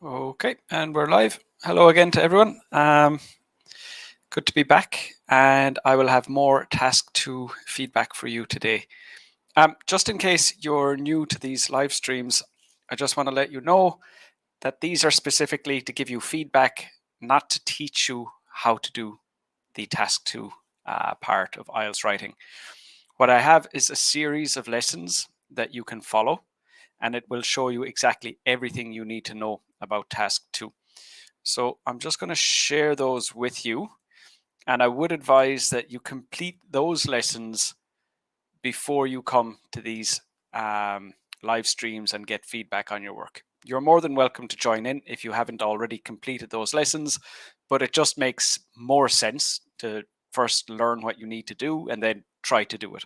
Okay, and we're live. Hello again to everyone. Good to be back, and I will have more task 2 feedback for you today. Just in case you're new to these live streams, I just want to let you know that these are specifically to give you feedback, not to teach you how to do the task 2 part of IELTS writing. What I have is a series of lessons that you can follow, and it will show you exactly everything you need to know about task 2. So I'm just going to share those with you, and I would advise that you complete those lessons before you come to these live streams and get feedback on your work. You're more than welcome to join in if you haven't already completed those lessons, but it just makes more sense to first learn what you need to do and then try to do it.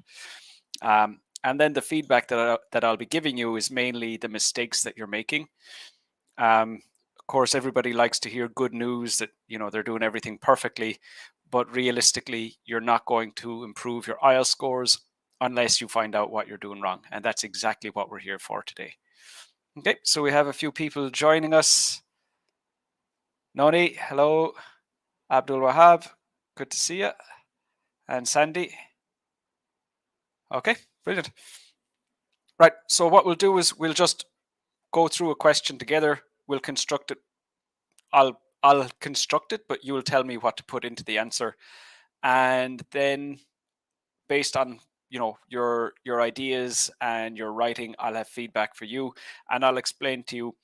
And then the feedback that I'll be giving you is mainly the mistakes that you're making. Of course, everybody likes to hear good news that they're doing everything perfectly, but realistically, you're not going to improve your IELTS scores unless you find out what you're doing wrong, and that's exactly what we're here for today. Okay, so we have a few people joining us. Noni, hello. Abdul Wahab, good to see you. And Sandy. Okay, brilliant. Right, so what we'll do is we'll just go through a question together. We'll construct it. I'll construct it, but you will tell me what to put into the answer. And then based on your ideas and your writing, I'll have feedback for you, and I'll explain to you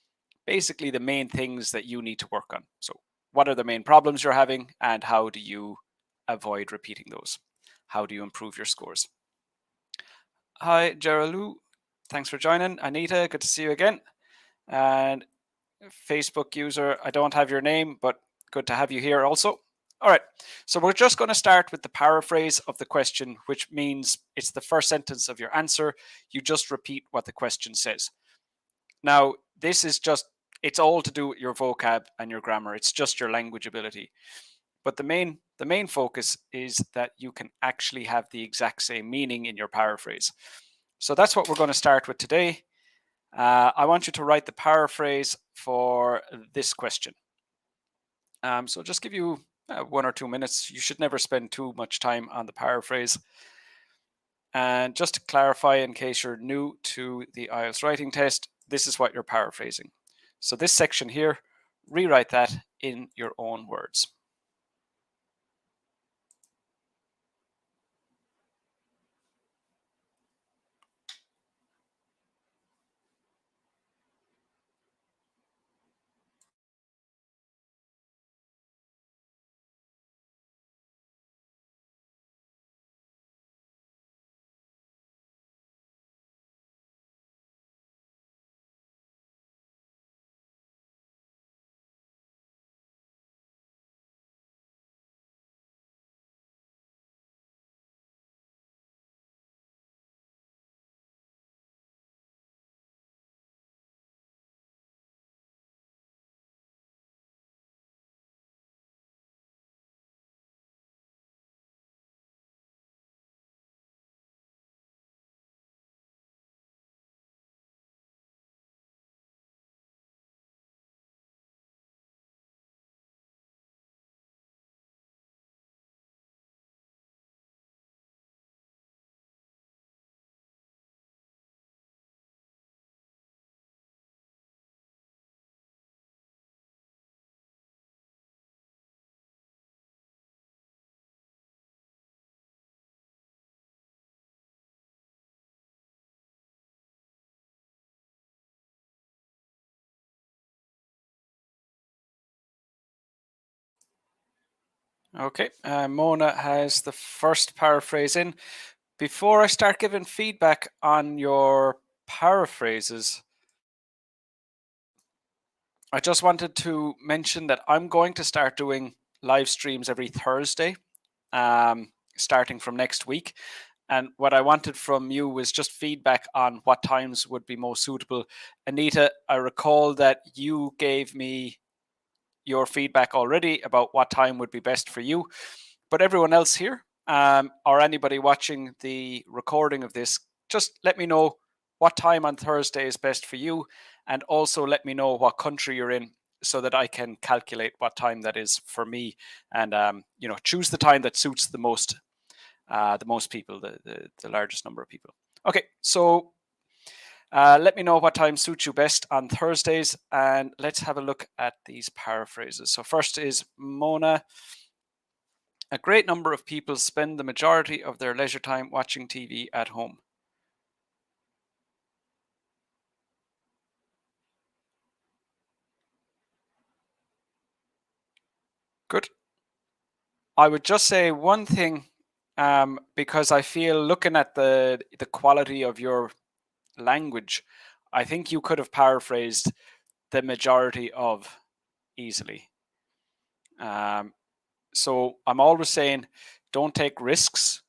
basically the main things that you need to work on. So what are the main problems you're having, and how do you avoid repeating those? How do you improve your scores? Hi, Geralou. Thanks for joining. Anita, good to see you again. And Facebook user, I don't have your name, but good to have you here also. All right, so we're just going to start with the paraphrase of the question, which means it's the first sentence of your answer. You just repeat what the question says. Now, this is just, it's all to do with your vocab and your grammar. It's just your language ability. But the main focus is that you can actually have the exact same meaning in your paraphrase. So that's what we're going to start with today. I want you to write the paraphrase for this question. So just give you 1 or 2 minutes. You should never spend too much time on the paraphrase. And just to clarify, in case you're new to the IELTS writing test, this is what you're paraphrasing. So this section here, rewrite that in your own words. Okay, Mona has the first paraphrase in. Before I start giving feedback on your paraphrases, I just wanted to mention that I'm going to start doing live streams every Thursday, starting from next week. And what I wanted from you was just feedback on what times would be most suitable. Anita, I recall that you gave me your feedback already about what time would be best for you. But everyone else here, or anybody watching the recording of this, just let me know what time on Thursday is best for you, and also let me know what country you're in, so that I can calculate what time that is for me, and choose the time that suits the most people, the largest number of people. Okay, so let me know what time suits you best on Thursdays, and let's have a look at these paraphrases. So first is Mona. A great number of people spend the majority of their leisure time watching TV at home. Good. I would just say one thing, because I feel looking at the quality of your language, I think you could have paraphrased the majority of easily. So I'm always saying, don't take risks.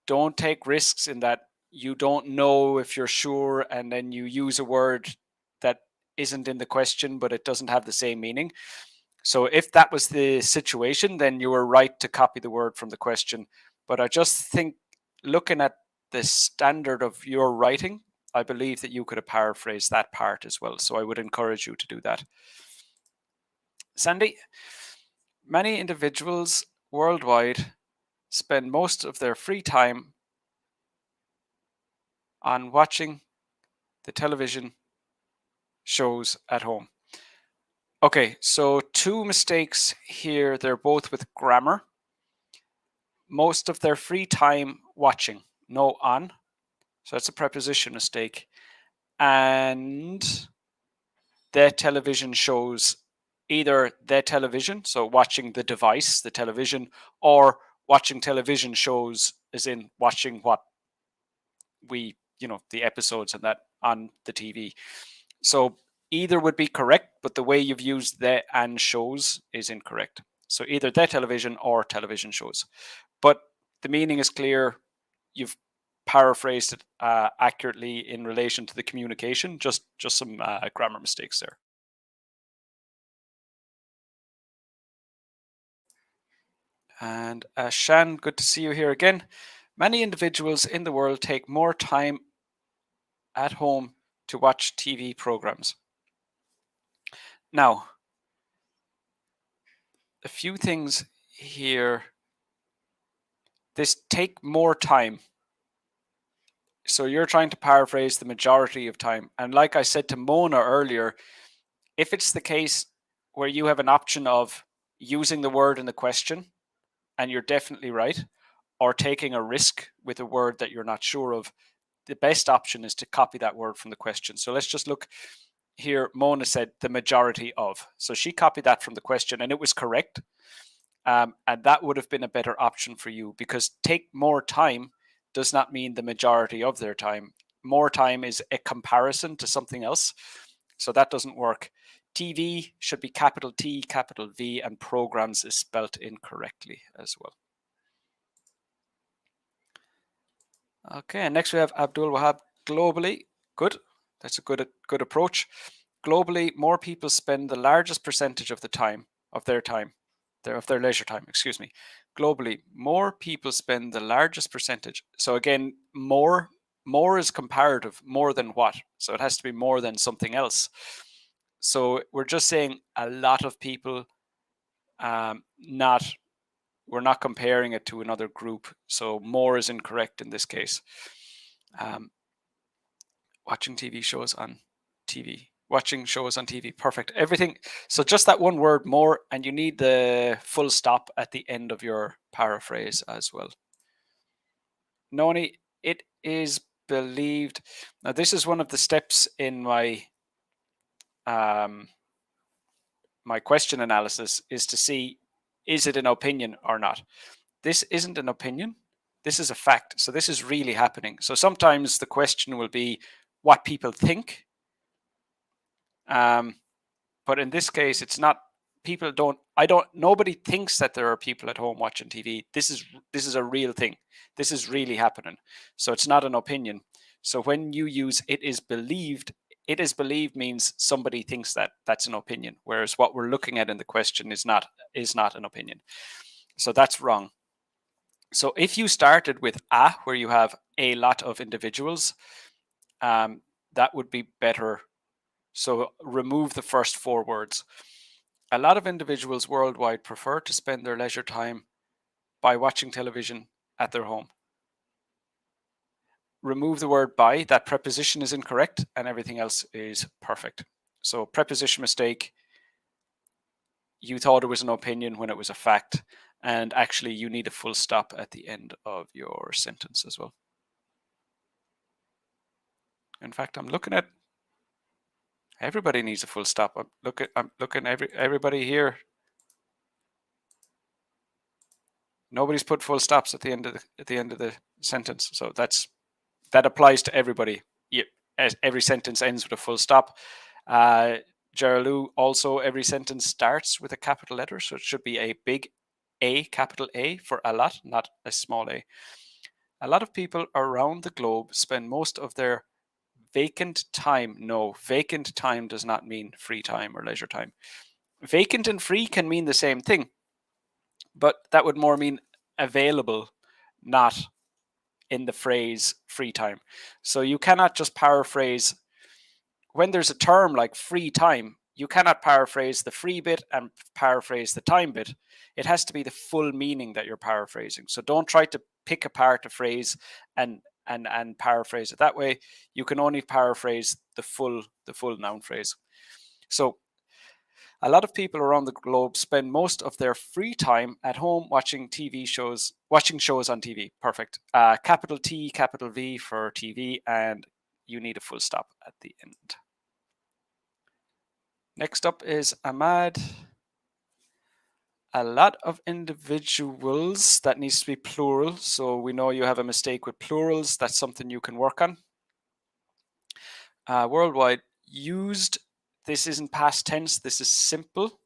Don't take risks in that you don't know if you're sure, and then you use a word that isn't in the question, but it doesn't have the same meaning. So if that was the situation, then you were right to copy the word from the question. But I just think, looking at the standard of your writing, I believe that you could have paraphrased that part as well. So I would encourage you to do that. Sandy, many individuals worldwide spend most of their free time on watching the television shows at home. Okay, so two mistakes here. They're both with grammar. Most of their free time watching, no on. So that's a preposition mistake. And the television shows, either the television, so watching the device, the television, or watching television shows, as in watching what we, the episodes and that on the TV. So either would be correct, but the way you've used the and shows is incorrect. So either the television or television shows. But the meaning is clear. You've paraphrased it accurately in relation to the communication. Just some grammar mistakes there. And Shan, good to see you here again. Many individuals in the world take more time at home to watch TV programs. Now, a few things here. This take more time. So you're trying to paraphrase the majority of time. And like I said to Mona earlier, if it's the case where you have an option of using the word in the question, and you're definitely right, or taking a risk with a word that you're not sure of, the best option is to copy that word from the question. So let's just look here. Mona said the majority of. So she copied that from the question, and it was correct. And that would have been a better option for you, because take more time does not mean the majority of their time. More time is a comparison to something else. So that doesn't work. TV should be capital T, capital V, and programs is spelt incorrectly as well. Okay, and next we have Abdul Wahab. Globally, good. That's a good approach. Globally, more people spend the largest percentage of their leisure time. Excuse me. Globally, more people spend the largest percentage. So again, more is comparative. More than what? So it has to be more than something else. So we're just saying a lot of people. We're not comparing it to another group. So more is incorrect in this case. Watching shows on TV. Perfect. Everything. So just that one word, more, and you need the full stop at the end of your paraphrase as well. Noni, it is believed. Now, this is one of the steps in my my question analysis, is to see, is it an opinion or not? This isn't an opinion. This is a fact. So this is really happening. So sometimes the question will be what people think. But in this case, it's not. Nobody thinks that there are people at home watching TV. This is a real thing. This is really happening. So it's not an opinion. So when you use it is believed means somebody thinks that. That's an opinion. Whereas what we're looking at in the question is not an opinion. So that's wrong. So if you started with where you have a lot of individuals, that would be better So remove the first 4 words. A lot of individuals worldwide prefer to spend their leisure time by watching television at their home. Remove the word by. That preposition is incorrect and everything else is perfect. So preposition mistake. You thought it was an opinion when it was a fact, and actually you need a full stop at the end of your sentence as well. In fact, I'm looking at everybody needs a full stop. I'm looking everybody here. Nobody's put full stops at the end of the sentence, so that applies to everybody. Every sentence ends with a full stop. Geralou, also every sentence starts with a capital letter, so it should be a big A, capital A for a lot, not a small a. A lot of people around the globe spend most of their vacant time. No, vacant time does not mean free time or leisure time. Vacant and free can mean the same thing, but that would more mean available, not in the phrase free time. So you cannot just paraphrase when there's a term like free time. You cannot paraphrase the free bit and paraphrase the time bit. It has to be the full meaning that you're paraphrasing. So don't try to pick apart a phrase and paraphrase it that way. You can only paraphrase the full noun phrase. So a lot of people around the globe spend most of their free time at home watching shows on TV. Perfect. Capital T, capital V for TV, and you need a full stop at the end. Next up is Ahmad. A lot of individuals, that needs to be plural. So we know you have a mistake with plurals. That's something you can work on. Worldwide used. This isn't past tense. This is simple.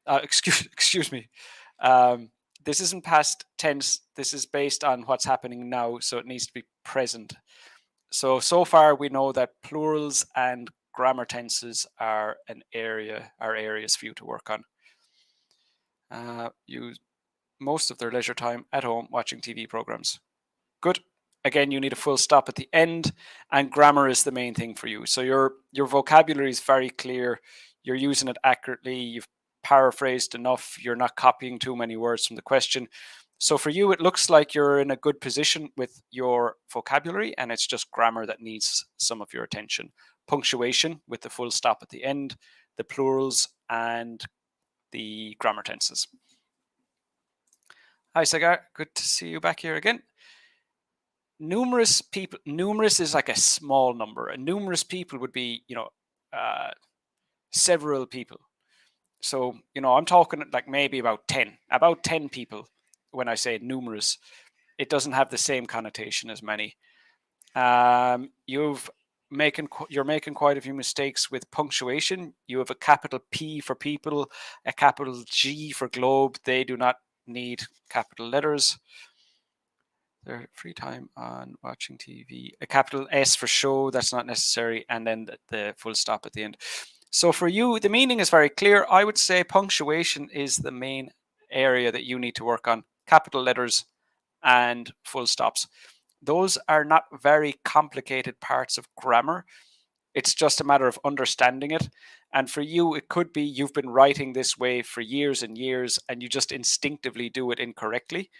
Excuse me. This isn't past tense. This is based on what's happening now, so it needs to be present. So far we know that plurals and grammar tenses are areas for you to work on. Use most of their leisure time at home watching TV programs. Good. Again, you need a full stop at the end, and grammar is the main thing for you. So your vocabulary is very clear. You're using it accurately. You've paraphrased enough. You're not copying too many words from the question. So for you, it looks like you're in a good position with your vocabulary, and it's just grammar that needs some of your attention. Punctuation with the full stop at the end, the plurals, and the grammar tenses. Hi, Sagar. Good to see you back here again. Numerous people. Numerous is like a small number. And numerous people would be, several people. So, I'm talking like maybe about 10 people when I say numerous. It doesn't have the same connotation as many. You're making quite a few mistakes with punctuation. You have a capital P for people, a capital G for globe. They do not need capital letters. Their free time on watching TV. A capital S for show, that's not necessary, and then the full stop at the end. So for you, the meaning is very clear. I would say punctuation is the main area that you need to work on. Capital letters and full stops. Those are not very complicated parts of grammar. It's just a matter of understanding it. And for you, it could be you've been writing this way for years and years, and you just instinctively do it incorrectly.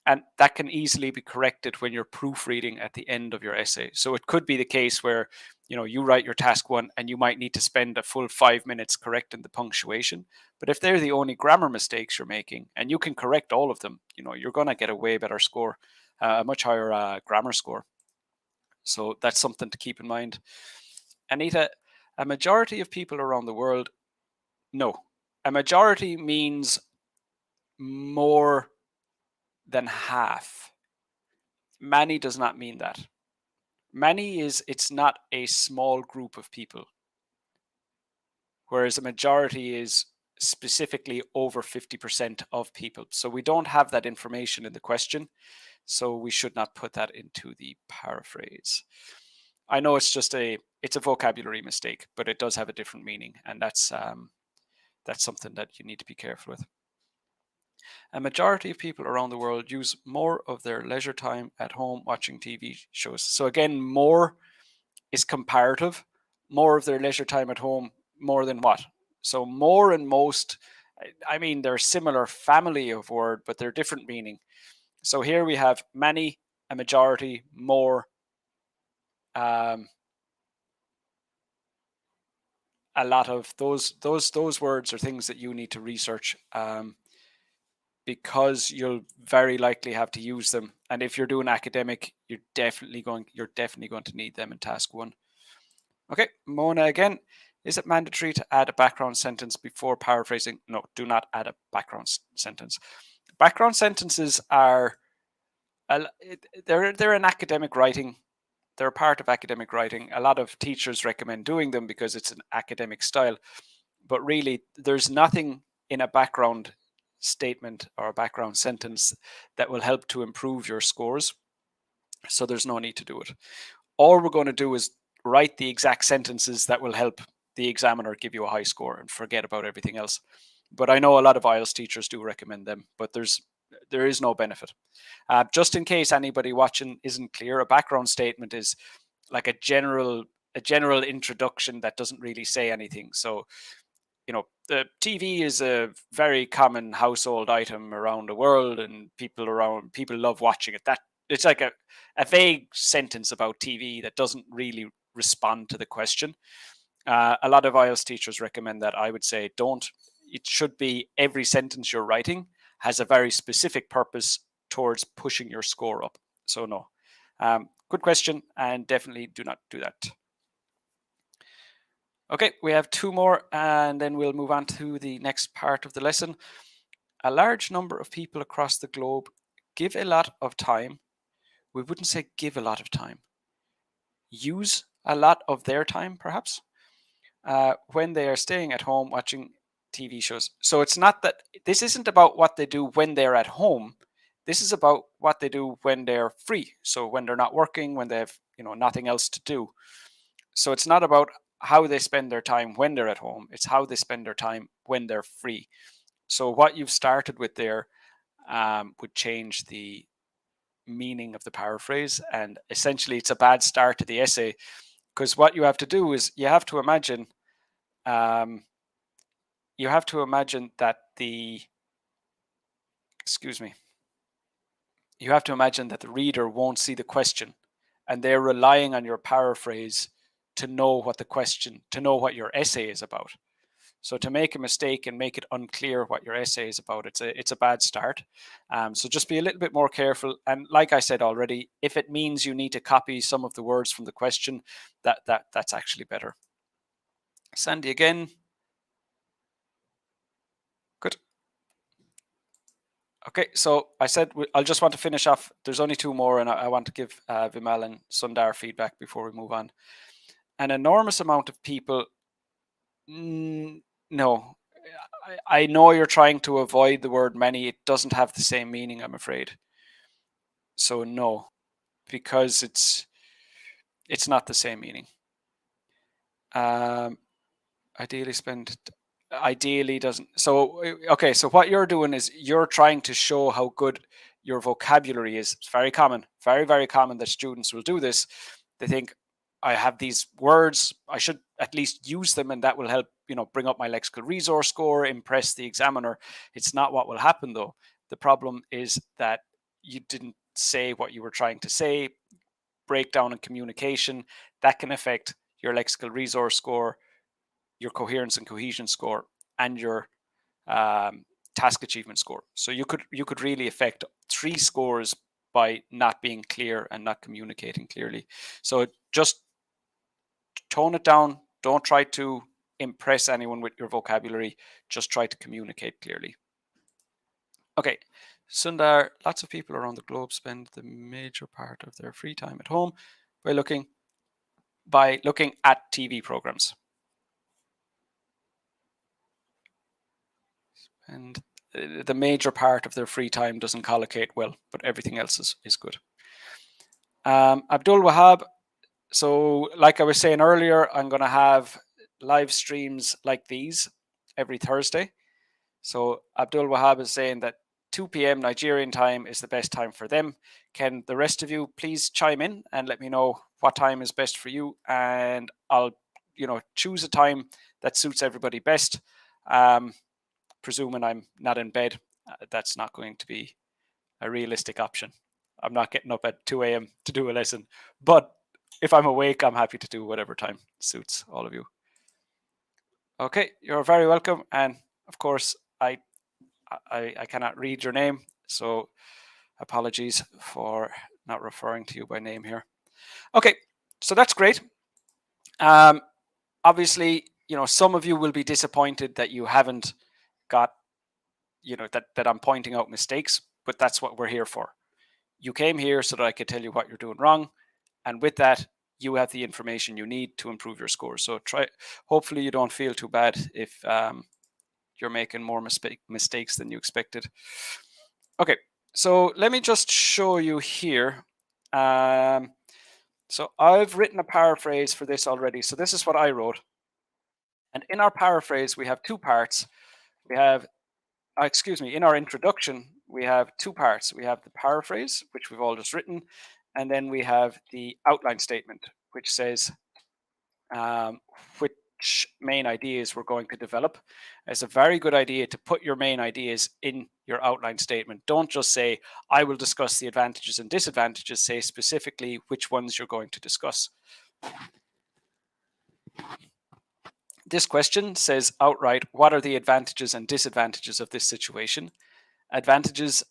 And that can easily be corrected when you're proofreading at the end of your essay. So it could be the case where, you write your task 1 and you might need to spend a full 5 minutes correcting the punctuation. But if they're the only grammar mistakes you're making and you can correct all of them, you're going to get a way better score, a much higher grammar score. So that's something to keep in mind. Anita, a majority of people around the world, no. A majority means more than half. Many does not mean that. Many it's not a small group of people, whereas a majority is specifically over 50% of people. So we don't have that information in the question, so we should not put that into the paraphrase. I know it's a vocabulary mistake, but it does have a different meaning, and that's something that you need to be careful with. A majority of people around the world use more of their leisure time at home watching TV shows. So again, more is comparative. more of their leisure time at home, more than what? So more and most, I mean, they're similar family of word, but they're different meaning. So here we have many, a majority, more, um, a lot of. Those words are things that you need to research, because you'll very likely have to use them. And if you're doing academic, you're definitely going to need them in task 1. Okay, Mona again. Is it mandatory to add a background sentence before paraphrasing? No, do not add a background sentence. Background sentences are they're an academic writing. They're a part of academic writing. A lot of teachers recommend doing them because it's an academic style. But really, there's nothing in a background statement or a background sentence that will help to improve your scores. So there's no need to do it. All we're going to do is write the exact sentences that will help the examiner give you a high score and forget about everything else. But I know a lot of IELTS teachers do recommend them, but there is no benefit. Just in case anybody watching isn't clear, a background statement is like a general introduction that doesn't really say anything. So, the TV is a very common household item around the world, and people love watching it. That it's like a vague sentence about TV that doesn't really respond to the question. A lot of IELTS teachers recommend that. I would say don't. It should be every sentence you're writing has a very specific purpose towards pushing your score up. So no. Good question, and definitely do not do that. Okay, we have 2 more, and then we'll move on to the next part of the lesson. A large number of people across the globe give a lot of time. We wouldn't say give a lot of time. Use a lot of their time, perhaps, when they are staying at home watching TV shows. So it's not that this isn't about what they do when they're at home. This is about what they do when they're free. So when they're not working, when they have nothing else to do. So it's not about how they spend their time when they're at home. It's how they spend their time when they're free. So what you've started with there would change the meaning of the paraphrase, and essentially it's a bad start to the essay, because what you have to do is you have to imagine that the you have to imagine that the reader won't see the question, and they're relying on your paraphrase to know what your essay is about. So to make a mistake and make it unclear what your essay is about, it's a bad start. So just be a little bit more careful. And like I said already, if it means you need to copy some of the words from the question, that's actually better. Sandy again. Good. Okay, so I said I'll just want to finish off. There's only 2 more, and I want to give Vimal and Sundar feedback before we move on. An enormous amount of people. No, I know you're trying to avoid the word many. It doesn't have the same meaning, I'm afraid. So no, because it's not the same meaning. Ideally doesn't. So okay, so what you're doing is you're trying to show how good your vocabulary is. It's very common, very, very common that students will do this. They think, I have these words, I should at least use them, and that will help, bring up my lexical resource score, impress the examiner. It's not what will happen, though. The problem is that you didn't say what you were trying to say. Breakdown in communication, that can affect your lexical resource score, your coherence and cohesion score, and your task achievement score. So you could really affect 3 scores by not being clear and not communicating clearly. So just tone it down. Don't try to impress anyone with your vocabulary. Just try to communicate clearly. Okay, Sundar, lots of people around the globe spend the major part of their free time at home by looking at TV programs. And the major part of their free time doesn't collocate well, but everything else is good. Abdul Wahab, so like I was saying earlier, I'm going to have live streams like these every Thursday. So Abdul Wahab is saying that 2 p.m. Nigerian time is the best time for them. Can the rest of you please chime in and let me know what time is best for you, and I'll choose a time that suits everybody best. Presuming I'm not in bed, that's not going to be a realistic option. I'm not getting up at 2 a.m. to do a lesson, but if I'm awake, I'm happy to do whatever time suits all of you. Okay, you're very welcome. And of course, I cannot read your name, so apologies for not referring to you by name here. Okay, so that's great. Obviously, some of you will be disappointed that you haven't got, that I'm pointing out mistakes, but that's what we're here for. You came here so that I could tell you what you're doing wrong, and with that, you have the information you need to improve your scores. So hopefully you don't feel too bad if you're making more mistakes than you expected. Okay, so let me just show you here. So I've written a paraphrase for this already. So this is what I wrote. And in our paraphrase, we have two parts. We have, in our introduction, we have two parts. We have the paraphrase, which we've all just written, and then we have the outline statement, which says which main ideas we're going to develop. It's a very good idea to put your main ideas in your outline statement. Don't just say, I will discuss the advantages and disadvantages. Say specifically which ones you're going to discuss. This question says outright, what are the advantages and disadvantages of this situation? Advantages,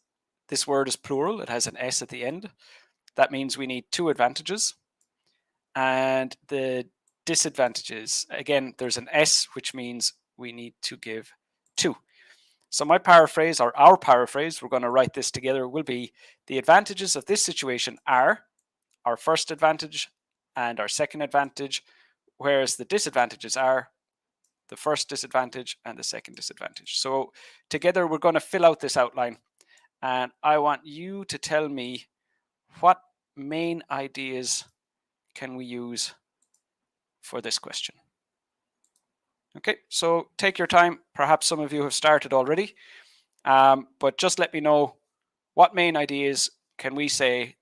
this word is plural. It has an S at the end. That means we need two advantages. And the disadvantages, again, there's an S, which means we need to give two. So my paraphrase, or our paraphrase, we're going to write this together, will be the advantages of this situation are our first advantage and our second advantage, whereas the disadvantages are the first disadvantage and the second disadvantage. So together we're going to fill out this outline, and I want you to tell me what main ideas can we use for this question. Okay, so take your time. Perhaps some of you have started already, but just let me know what main ideas can we say,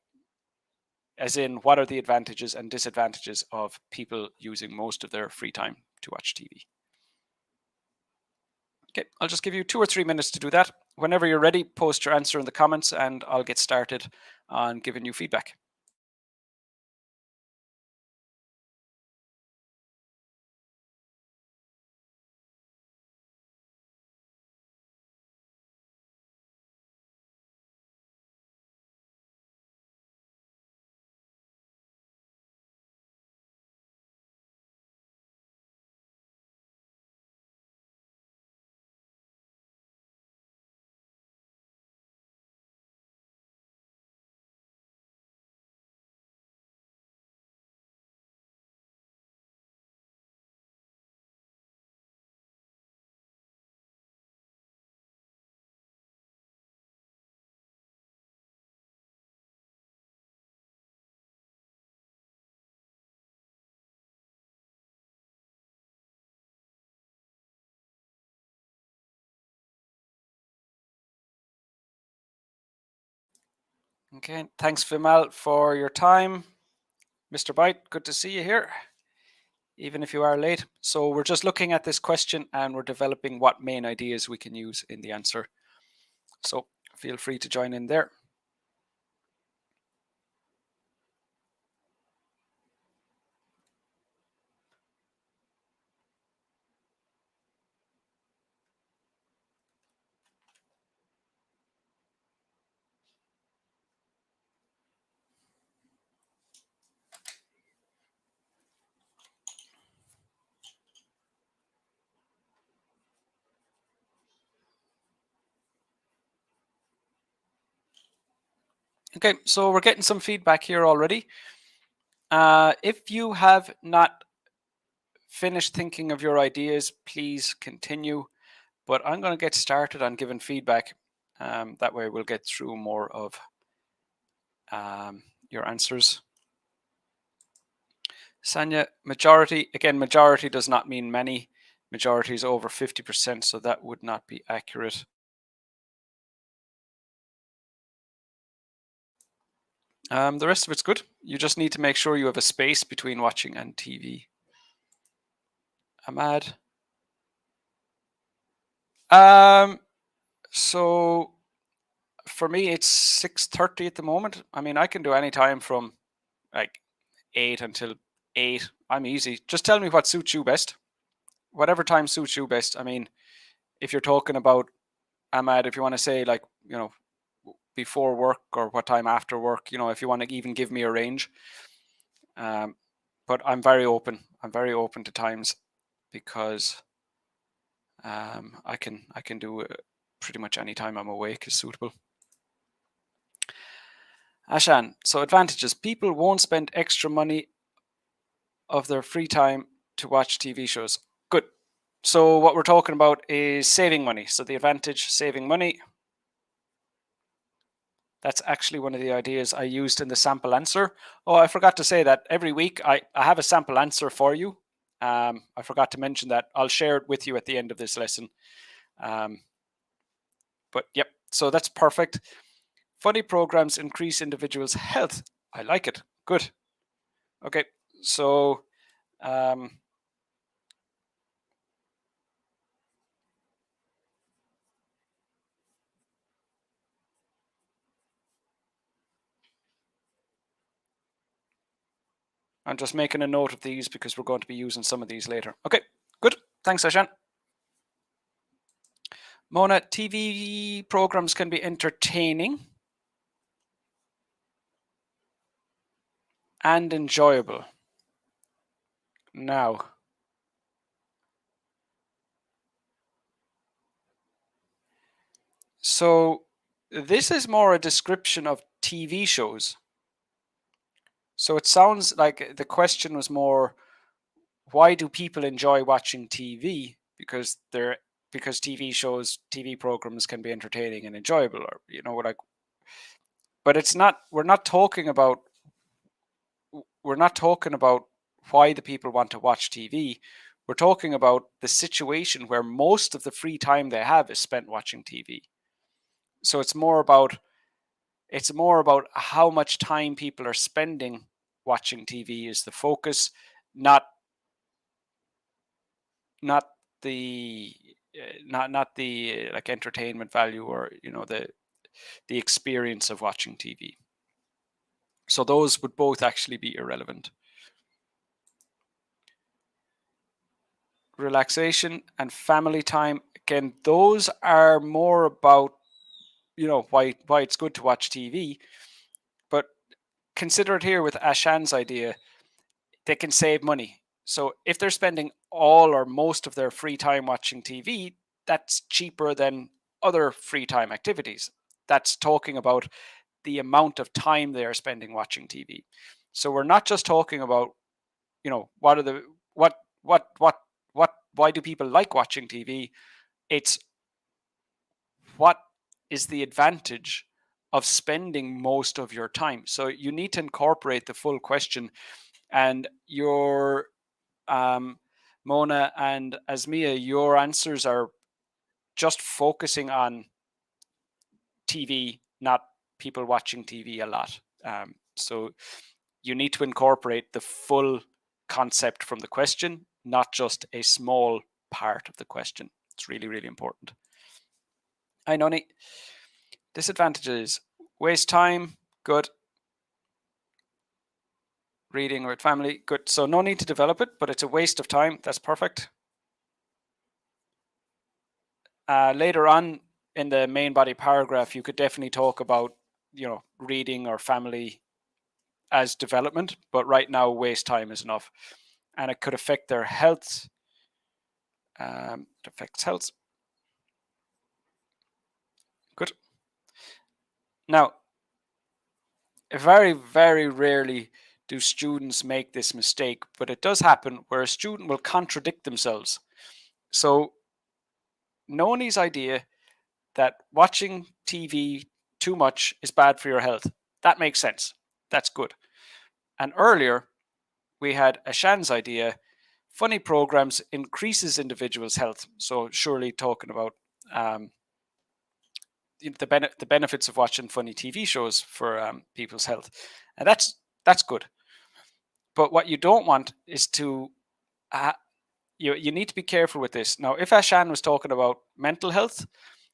as in what are the advantages and disadvantages of people using most of their free time to watch TV. Okay, I'll just give you 2 or 3 minutes to do that. Whenever you're ready, post your answer in the comments and I'll get started on giving you feedback. Okay, thanks Vimal for your time. Mr. Byte, good to see you here, even if you are late. So we're just looking at this question and we're developing what main ideas we can use in the answer. So feel free to join in there. Okay, so we're getting some feedback here already. If you have not finished thinking of your ideas, please continue. But I'm going to get started on giving feedback. That way we'll get through more of your answers. Sanya, majority, again, majority does not mean many. Majority is over 50%, so that would not be accurate. The rest of it's good. You just need to make sure you have a space between watching and TV. Ahmad. So for me, it's 6:30 at the moment. I mean, I can do any time from like 8 until 8. I'm easy. Just tell me what suits you best. Whatever time suits you best. I mean, if you're talking about Ahmad, if you want to say like, before work or what time after work, if you want to even give me a range. But I'm very open. I'm very open to times because I can do pretty much any time I'm awake is suitable. Ashan, so advantages. People won't spend extra money of their free time to watch TV shows. Good. So what we're talking about is saving money. So the advantage, saving money. That's actually one of the ideas I used in the sample answer. Oh, I forgot to say that every week I have a sample answer for you. I forgot to mention that. I'll share it with you at the end of this lesson. But yep, so that's perfect. Funny programs increase individuals' health. I like it. Good. Okay, so I'm just making a note of these because we're going to be using some of these later. Okay, good. Thanks, Ashan. Mona, TV programs can be entertaining and enjoyable. Now, so this is more a description of TV shows. So it sounds like the question was more, why do people enjoy watching TV? Because TV shows, TV programs can be entertaining and enjoyable, or but it's not. We're not talking about why the people want to watch TV. We're talking about the situation where most of the free time they have is spent watching TV. So it's more about how much time people are spending watching TV is the focus, not the like entertainment value or the experience of watching TV. So those would both actually be irrelevant. Relaxation and family time, again, those are more about why it's good to watch TV. But consider it here with Ashan's idea, they can save money. So if they're spending all or most of their free time watching TV, that's cheaper than other free time activities. That's talking about the amount of time they are spending watching TV. So we're not just talking about, what are the why do people like watching TV? It's what is the advantage of spending most of your time. So you need to incorporate the full question, and your Mona and Asmia, your answers are just focusing on TV, not people watching TV a lot. So you need to incorporate the full concept from the question, not just a small part of the question. It's really, really important. Hi, Noni. Disadvantages: waste time, good. Reading with family, good. So no need to develop it, but it's a waste of time. That's perfect. Later on in the main body paragraph, you could definitely talk about, reading or family as development, but right now waste time is enough. And it could affect their health. It affects health. Good. Now, very, very rarely do students make this mistake, but it does happen where a student will contradict themselves. So Noni's idea that watching TV too much is bad for your health, that makes sense. That's good. And earlier, we had Ashan's idea, funny programs increases individuals' health. So surely talking about the benefits of watching funny TV shows for people's health. And that's good. But what you don't want is to you need to be careful with this. Now, if Ashan was talking about mental health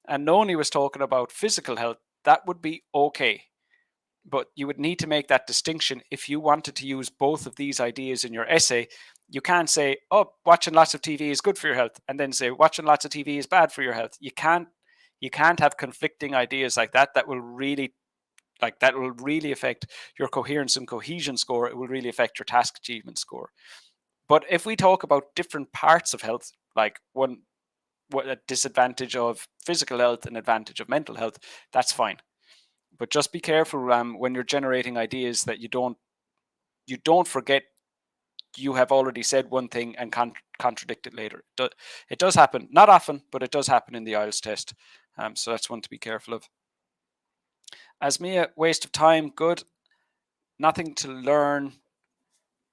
and Noni was talking about physical health, that would be okay. But you would need to make that distinction if you wanted to use both of these ideas in your essay. You can't say, oh, watching lots of TV is good for your health, and then say watching lots of TV is bad for your health. You can't have conflicting ideas like that. That will really affect your coherence and cohesion score. It will really affect your task achievement score. But if we talk about different parts of health, like what a disadvantage of physical health and advantage of mental health, that's fine. But just be careful when you're generating ideas that you don't forget you have already said one thing and contradict it later. It does happen, not often, but it does happen in the IELTS test. So that's one to be careful of. Asmia, waste of time, good. Nothing to learn.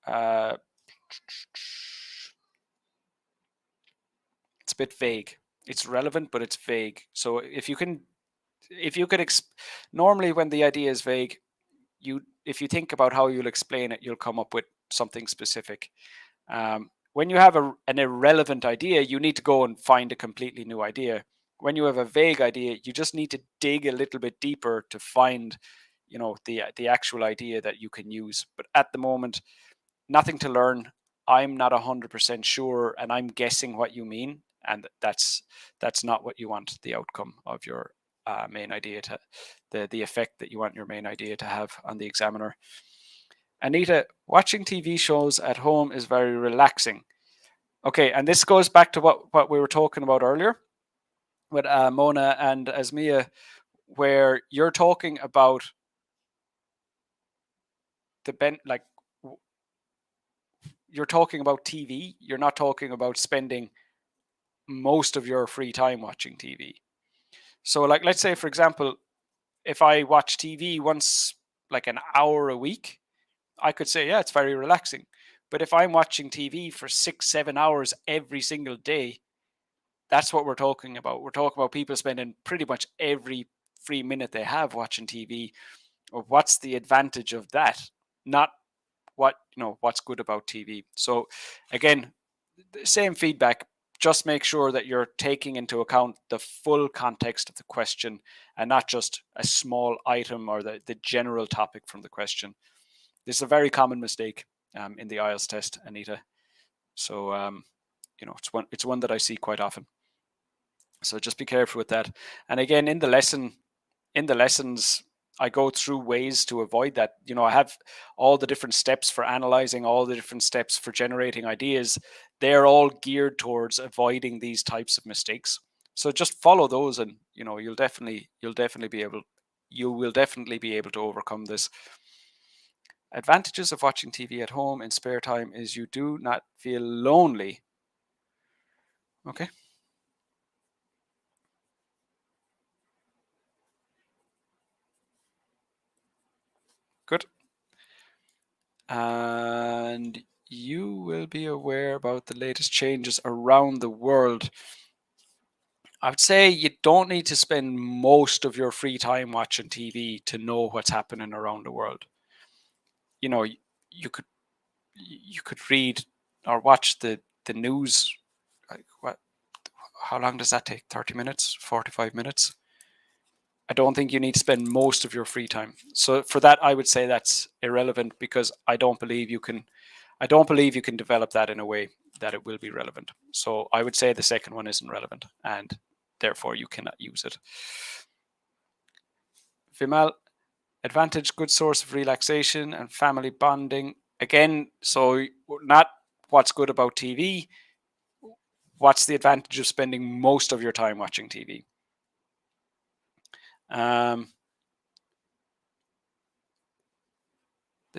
It's a bit vague. It's relevant, but it's vague. So if you could, normally when the idea is vague, if you think about how you'll explain it, you'll come up with something specific. When you have an irrelevant idea, you need to go and find a completely new idea. When you have a vague idea, you just need to dig a little bit deeper to find, the actual idea that you can use. But at the moment, nothing to learn. I'm not 100% sure, and I'm guessing what you mean, and that's not what you want the outcome of your main idea to, the effect that you want your main idea to have on the examiner. Anita, watching TV shows at home is very relaxing. Okay, and this goes back to what we were talking about earlier with Mona and Asmia, where you're talking about you're talking about TV. You're not talking about spending most of your free time watching TV. So, like, let's say, for example, if I watch TV once, like an hour a week, I could say, yeah, it's very relaxing. But if I'm watching TV for 6-7 hours every single day, that's what we're talking about. We're talking about people spending pretty much every free minute they have watching TV. Or what's the advantage of that? Not what's good about TV. So again, same feedback. Just make sure that you're taking into account the full context of the question and not just a small item or the general topic from the question. This is a very common mistake in the IELTS test, Anita. So it's one that I see quite often. So just be careful with that. And again, in the lessons, I go through ways to avoid that. I have all the different steps for analyzing, all the different steps for generating ideas. They're all geared towards avoiding these types of mistakes. So just follow those, and you'll definitely be able to overcome this. Advantages of watching TV at home in spare time is you do not feel lonely. Okay. Good. And you will be aware about the latest changes around the world. I would say you don't need to spend most of your free time watching TV to know what's happening around the world. You could read or watch the news. Like how long does that take? 30 minutes, 45 minutes? I don't think you need to spend most of your free time. So for that, I would say that's irrelevant, because I don't believe you can develop that in a way that it will be relevant. So I would say the second one isn't relevant, and therefore you cannot use it. Vimal, advantage, good source of relaxation and family bonding. Again, so not what's good about TV, what's the advantage of spending most of your time watching TV? The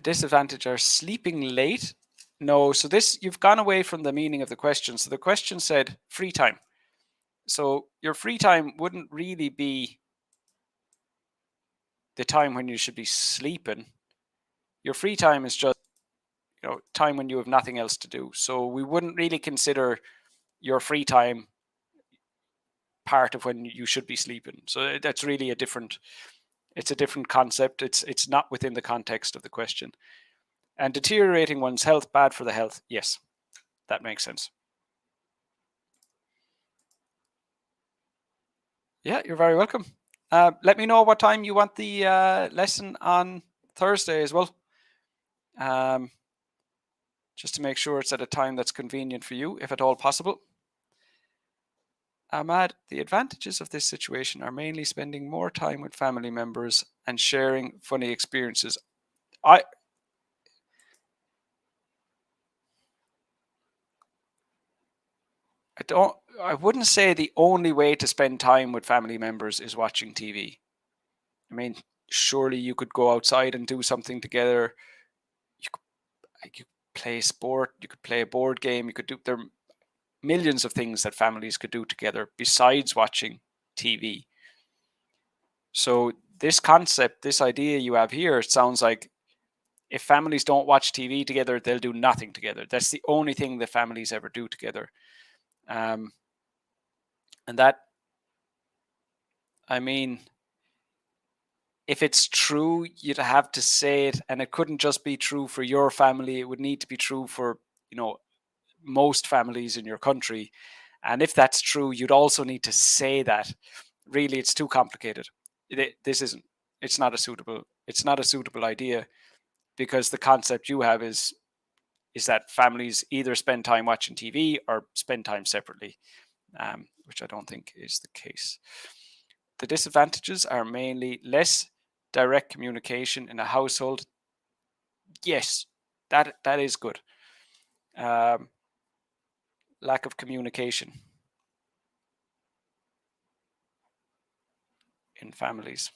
disadvantage are sleeping late. No, so you've gone away from the meaning of the question. So the question said free time. So your free time wouldn't really be the time when you should be sleeping. Your free time is just time when you have nothing else to do. So we wouldn't really consider your free time part of when you should be sleeping. So that's really a different concept. It's not within the context of the question. And deteriorating one's health, bad for the health. Yes, that makes sense. Yeah, you're very welcome. Let me know what time you want the lesson on Thursday as well. Just to make sure it's at a time that's convenient for you, if at all possible. Ahmad, the advantages of this situation are mainly spending more time with family members and sharing funny experiences. I I wouldn't say the only way to spend time with family members is watching TV. I mean, surely you could go outside and do something together. You could, you play sport, you could play a board game, you could do there are millions of things that families could do together besides watching TV. So this concept, this idea you have here, it sounds like if families don't watch TV together, they'll do nothing together. That's the only thing that families ever do together. Um, and that, I mean, if it's true, you'd have to say it, and it couldn't just be true for your family. It would need to be true for, most families in your country. And if that's true, you'd also need to say that. Really, it's too complicated. This isn't. It's not a suitable idea, because the concept you have is that families either spend time watching TV or spend time separately, which I don't think is the case. The disadvantages are mainly less direct communication in a household. Yes, that is good. Lack of communication in families.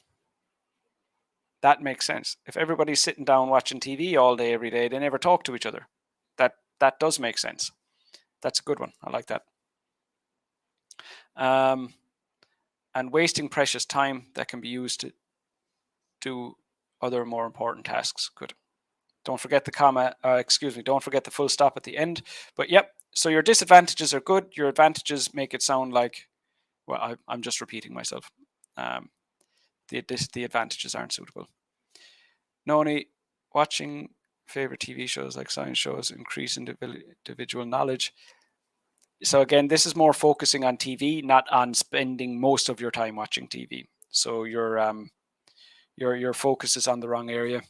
That makes sense. If everybody's sitting down watching TV all day, every day, they never talk to each other. That does make sense. That's a good one. I like that. And wasting precious time that can be used to do other more important tasks. Good. Don't forget the comma, don't forget the full stop at the end. But yep, so your disadvantages are good. Your advantages make it sound like, well, I'm just repeating myself. The advantages aren't suitable. Noni, watching favorite TV shows like science shows increase individual knowledge. So again, this is more focusing on TV, not on spending most of your time watching TV. So your focus is on the wrong area.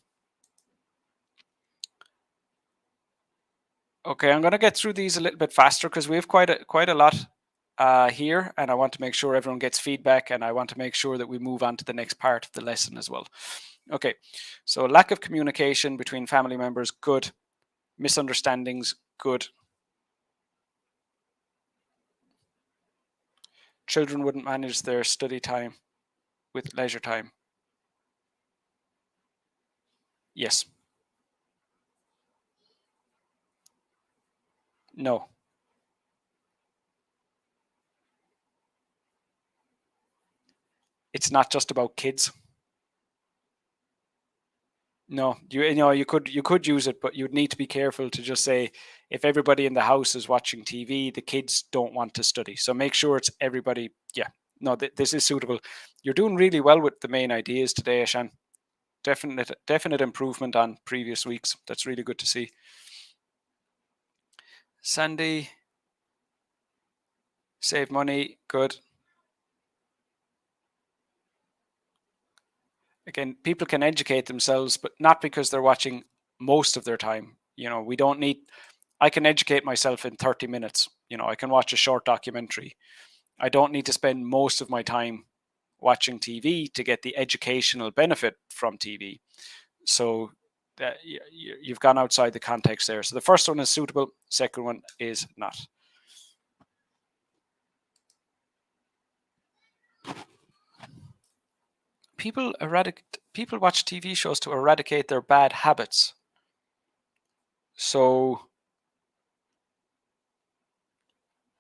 Okay, I'm going to get through these a little bit faster because we have quite a lot here, and I want to make sure everyone gets feedback, and I want to make sure that we move on to the next part of the lesson as well. Okay, so lack of communication between family members, good. Misunderstandings, good. Children wouldn't manage their study time with leisure time. Yes. No. It's not just about kids. No, you could use it, but you'd need to be careful to just say if everybody in the house is watching TV, the kids don't want to study. So make sure it's everybody. Yeah, no, this is suitable. You're doing really well with the main ideas today, Ashan. Definite improvement on previous weeks. That's really good to see. Sandy, save money, good. Again, people can educate themselves, but not because they're watching most of their time. We don't need. I can educate myself in 30 minutes. I can watch a short documentary. I don't need to spend most of my time watching TV to get the educational benefit from TV. So you've gone outside the context there. So the first one is suitable. Second one is not. People watch TV shows to eradicate their bad habits. So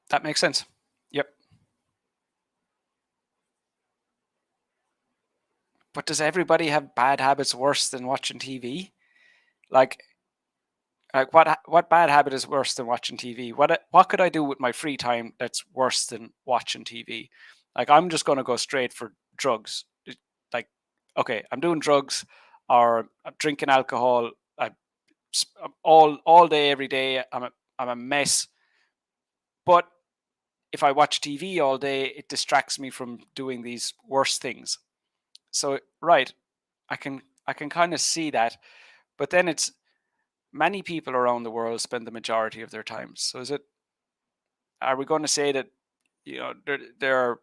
that makes sense. Yep. But does everybody have bad habits worse than watching TV? Like what bad habit is worse than watching TV? What could I do with my free time that's worse than watching TV? Like I'm just going to go straight for drugs. Like okay, I'm doing drugs or I'm drinking alcohol. I'm all day every day. I'm a mess. But if I watch TV all day, it distracts me from doing these worse things. So, right, I can kind of see that, but then it's many people around the world spend the majority of their time. So are we going to say that, there are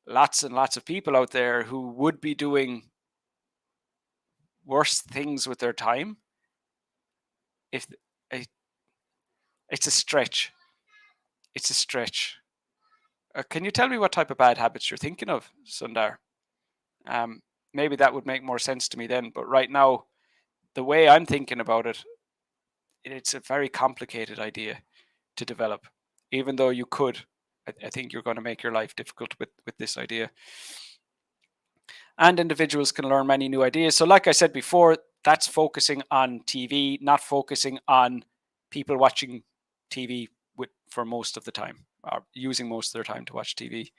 lots and lots of people out there who would be doing worse things with their time? If it's a stretch. It's a stretch. Can you tell me what type of bad habits you're thinking of, Sundar? Maybe that would make more sense to me then. But right now, the way I'm thinking about it, it's a very complicated idea to develop. Even though you could, I think you're going to make your life difficult with this idea. And individuals can learn many new ideas. So like I said before, that's focusing on TV, not focusing on people watching TV for most of the time, or using most of their time to watch TV.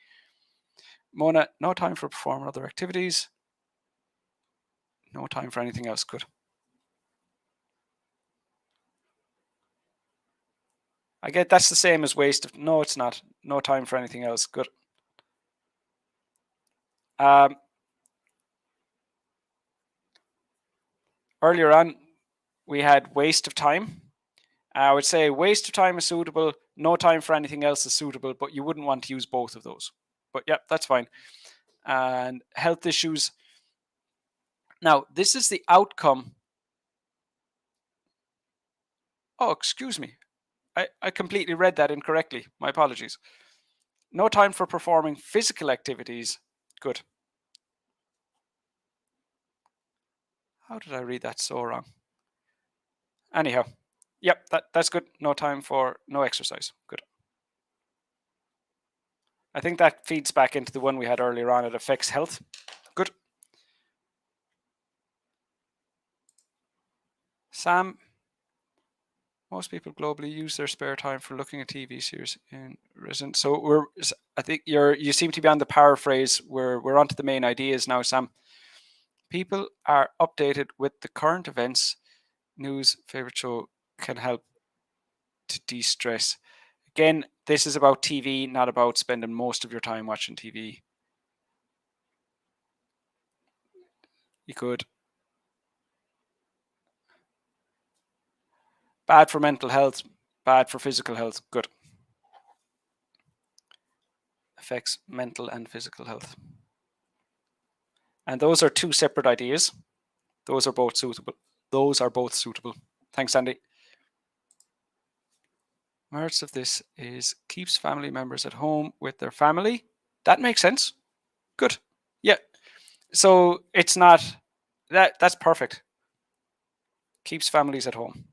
Mona, no time for performing other activities. No time for anything else. Good. I get that's the same as waste of. No, it's not. No time for anything else. Good. Earlier on, we had waste of time. I would say waste of time is suitable. No time for anything else is suitable, but you wouldn't want to use both of those. But yeah, that's fine. And health issues. Now, this is the outcome. Oh, excuse me. I completely read that incorrectly. My apologies. No time for performing physical activities. Good. How did I read that so wrong? Anyhow, yep, that's good. No time for no exercise. Good. I think that feeds back into the one we had earlier on. It affects health. Good. Sam, most people globally use their spare time for looking at TV series in resident. So I think you seem to be on the paraphrase. We're onto the main ideas now, Sam. People are updated with the current events. News, favorite show can help to de-stress. Again, this is about TV, not about spending most of your time watching TV. You could. Bad for mental health, bad for physical health. Good. Affects mental and physical health. And those are two separate ideas. Those are both suitable. Thanks, Andy. Merits of this is keeps family members at home with their family. That makes sense. Good. Yeah. So it's not that's perfect. Keeps families at home.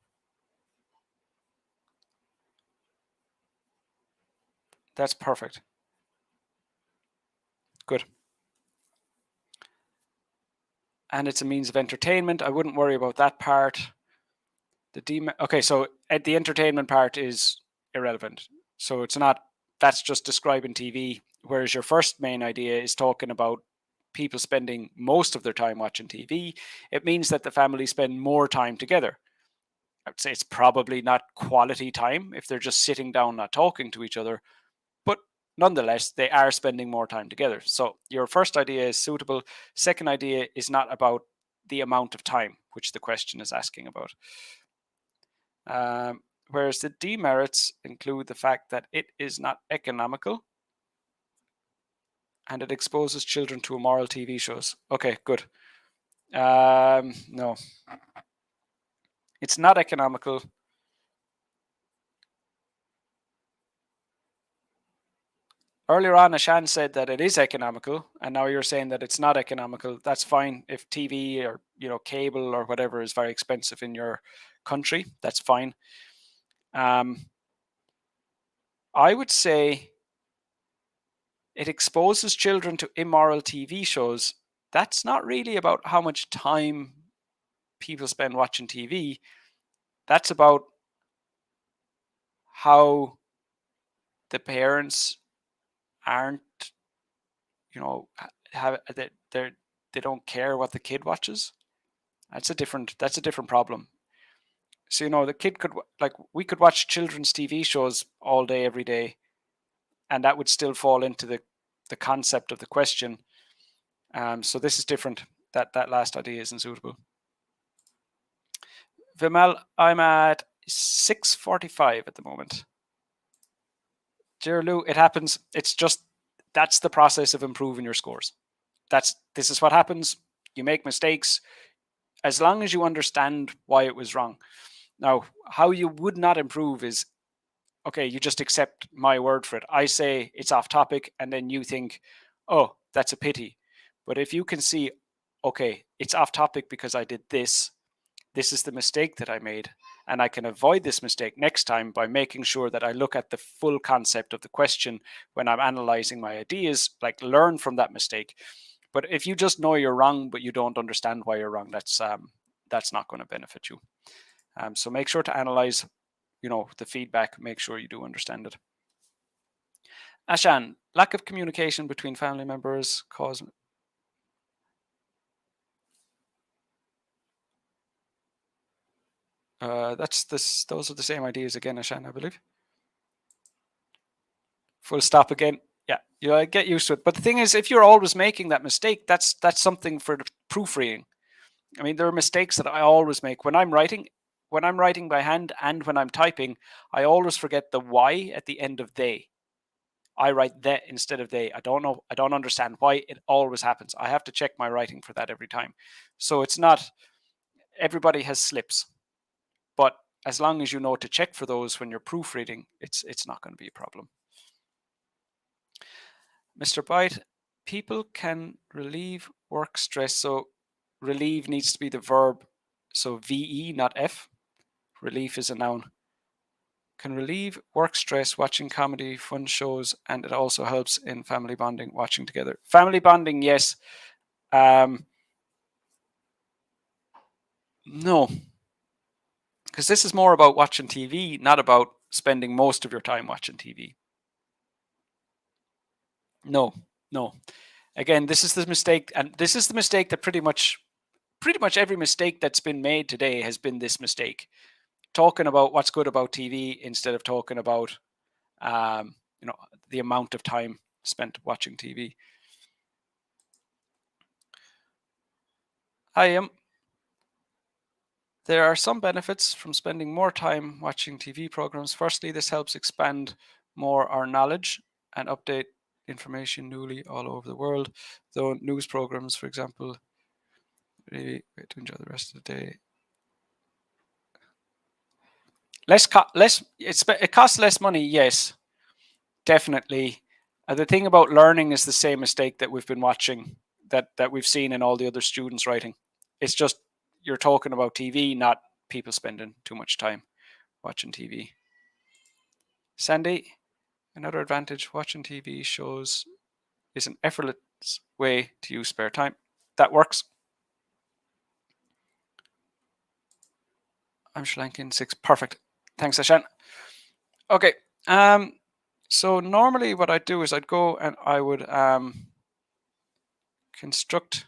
That's perfect. Good. And it's a means of entertainment. I wouldn't worry about that part. Okay, so the entertainment part is irrelevant. So it's not, that's just describing TV. Whereas your first main idea is talking about people spending most of their time watching TV. It means that the family spend more time together. I would say it's probably not quality time if they're just sitting down, not talking to each other. But nonetheless, they are spending more time together. So your first idea is suitable. Second idea is not about the amount of time, which the question is asking about. Whereas the demerits include the fact that it is not economical and it exposes children to immoral TV shows. Okay, good. No, it's not economical. Earlier on, Ashan said that it is economical, and now you're saying that it's not economical. That's fine if TV or cable or whatever is very expensive in your country. That's fine. I would say it exposes children to immoral TV shows. That's not really about how much time people spend watching TV. That's about how the parents aren't, they don't care what the kid watches. That's a different problem. So the kid we could watch children's TV shows all day, every day, and that would still fall into the concept of the question. So this is different. That last idea isn't suitable. Vimal, I'm at 6:45 at the moment. Dear Lou, it happens. It's just, that's the process of improving your scores. This is what happens. You make mistakes. As long as you understand why it was wrong. Now, how you would not improve is, okay, you just accept my word for it. I say it's off topic, and then you think, oh, that's a pity. But if you can see, okay, it's off topic because I did this. This is the mistake that I made, and I can avoid this mistake next time by making sure that I look at the full concept of the question when I'm analyzing my ideas, like learn from that mistake. But if you just know you're wrong, but you don't understand why you're wrong, that's not going to benefit you. So make sure to analyze, the feedback. Make sure you do understand it. Ashan, lack of communication between family members cause. Those are the same ideas again, Ashan, I believe. Full stop again. Yeah, get used to it. But the thing is, if you're always making that mistake, that's something for the proofreading. I mean, there are mistakes that I always make when I'm writing by hand and when I'm typing. I always forget the Y at the end of they. I write that instead of they. I don't understand why. It always happens. I have to check my writing for that every time. So it's not, everybody has slips, but as long as you know to check for those when you're proofreading, it's not going to be a problem. Mr. Byte, people can relieve work stress. So relieve needs to be the verb. So VE, not F. Relief is a noun. Can relieve work stress watching comedy, fun shows, and it also helps in family bonding, watching together. Family bonding, yes. No. Because this is more about watching TV, not about spending most of your time watching TV. No. Again, this is the mistake, and this is the mistake that pretty much every mistake that's been made today has been this mistake. Talking about what's good about TV instead of talking about the amount of time spent watching TV. There are some benefits from spending more time watching TV programs. Firstly, this helps expand more our knowledge and update information newly all over the world. Though news programs, for example, really way to enjoy the rest of the day. It costs less money, yes, definitely. The thing about learning is the same mistake that we've been watching, that we've seen in all the other students writing. It's just you're talking about TV, not people spending too much time watching TV. Sandy, another advantage watching TV shows is an effortless way to use spare time. That works. I'm Sri Lankan 6. Perfect. Thanks, Ashan. Okay. So normally what I'd do is I'd go and I would construct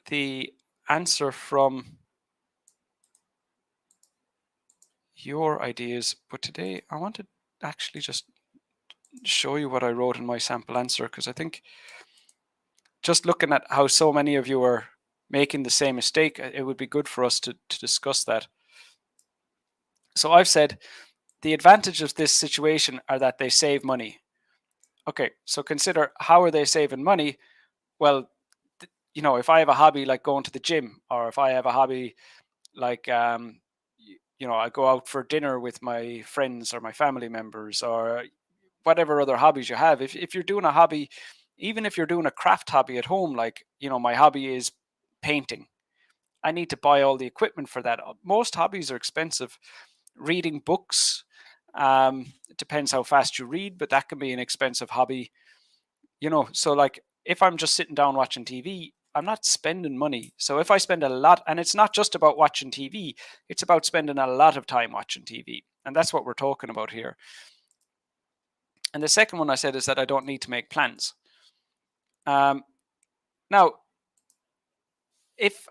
the answer from your ideas. But today I want to actually just show you what I wrote in my sample answer, because I think just looking at how so many of you are making the same mistake, it would be good for us to discuss that. So I've said the advantage of this situation are that they save money. Okay, so consider, how are they saving money? Well, if I have a hobby like going to the gym, or if I have a hobby like I go out for dinner with my friends or my family members, or whatever other hobbies you have. If you're doing a hobby, even if you're doing a craft hobby at home, like my hobby is painting, I need to buy all the equipment for that. Most hobbies are expensive. Reading books, it depends how fast you read, but that can be an expensive hobby. So like if I'm just sitting down watching TV, I'm not spending money. So if I spend a lot, and it's not just about watching TV, it's about spending a lot of time watching TV. And that's what we're talking about here. And the second one I said is that I don't need to make plans. Now, if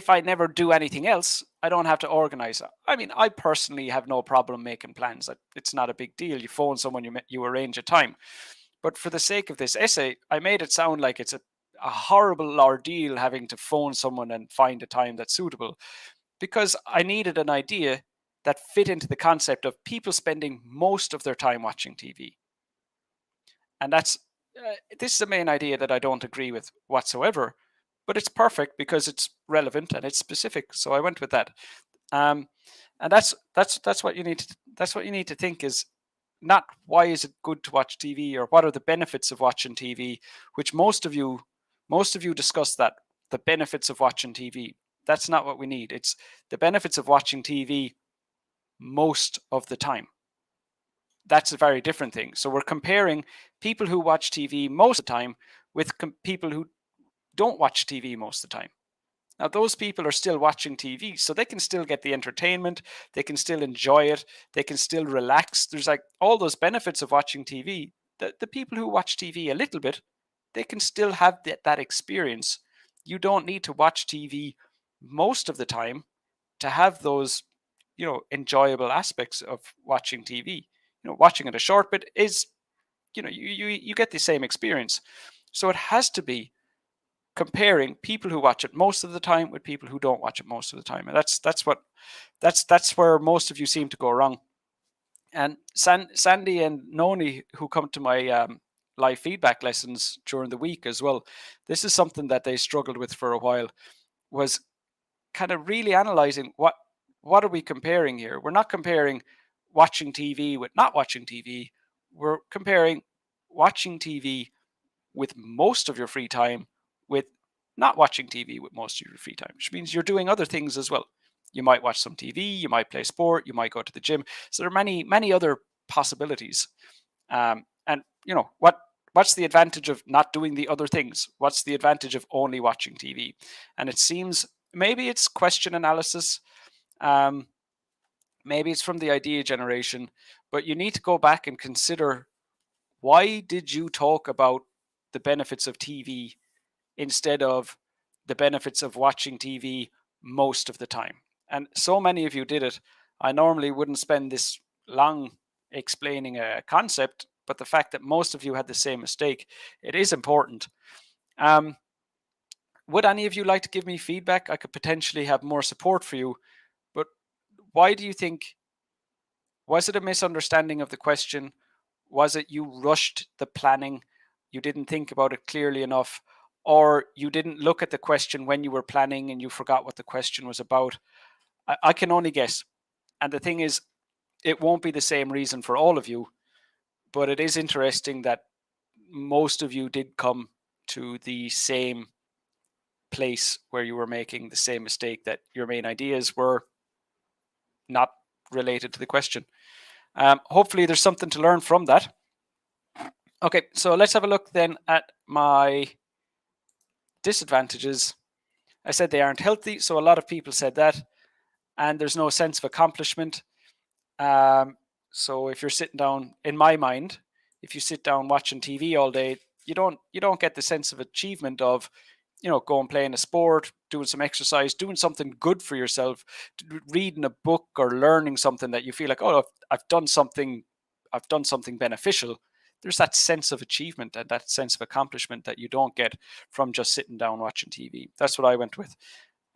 I never do anything else, I don't have to organize. I mean, I personally have no problem making plans. It's not a big deal. You phone someone, you arrange a time. But for the sake of this essay, I made it sound like it's a horrible ordeal having to phone someone and find a time that's suitable, because I needed an idea that fit into the concept of people spending most of their time watching TV. And this is a main idea that I don't agree with whatsoever, but it's perfect because it's relevant and it's specific. So I went with that. Um, and that's what you need to think is not why is it good to watch TV or what are the benefits of watching TV, which most of you discuss that, the benefits of watching TV. That's not what we need. It's the benefits of watching TV most of the time. That's a very different thing. So we're comparing people who watch TV most of the time with people who don't watch TV most of the time. Now, those people are still watching TV, so they can still get the entertainment, they can still enjoy it, they can still relax. There's like all those benefits of watching TV. The people who watch TV a little bit, they can still have that experience. You don't need to watch TV most of the time to have those, enjoyable aspects of watching TV. Watching it a short bit is, you get the same experience. So it has to be comparing people who watch it most of the time with people who don't watch it most of the time, and that's where most of you seem to go wrong. And Sandy and Noni, who come to my live feedback lessons during the week as well, this is something that they struggled with for a while, was kind of really analyzing what are we comparing here. We're not comparing watching TV with not watching TV. We're comparing watching TV with most of your free time with not watching TV with most of your free time, which means you're doing other things as well. You might watch some TV, you might play sport, you might go to the gym. So there are many other possibilities. And what's the advantage of not doing the other things? What's the advantage of only watching TV? And it seems maybe it's question analysis. Maybe it's from the idea generation, but you need to go back and consider, why did you talk about the benefits of TV instead of the benefits of watching TV most of the time? And so many of you did it. I normally wouldn't spend this long explaining a concept, but the fact that most of you had the same mistake, it is important. Would any of you like to give me feedback? I could potentially have more support for you, but why do you think, was it a misunderstanding of the question? Was it you rushed the planning? You didn't think about it clearly enough? Or you didn't look at the question when you were planning and you forgot what the question was about? I can only guess. And the thing is, it won't be the same reason for all of you, but it is interesting that most of you did come to the same place where you were making the same mistake, that your main ideas were not related to the question. Hopefully there's something to learn from that. Okay, so let's have a look then at my disadvantages. I said they aren't healthy, so a lot of people said that, and there's no sense of accomplishment. So if you're sitting down, in my mind, if you sit down watching TV all day, you don't get the sense of achievement of, going playing a sport, doing some exercise, doing something good for yourself, reading a book or learning something that you feel like, oh, I've done something beneficial. There's that sense of achievement and that sense of accomplishment that you don't get from just sitting down watching TV. That's what I went with.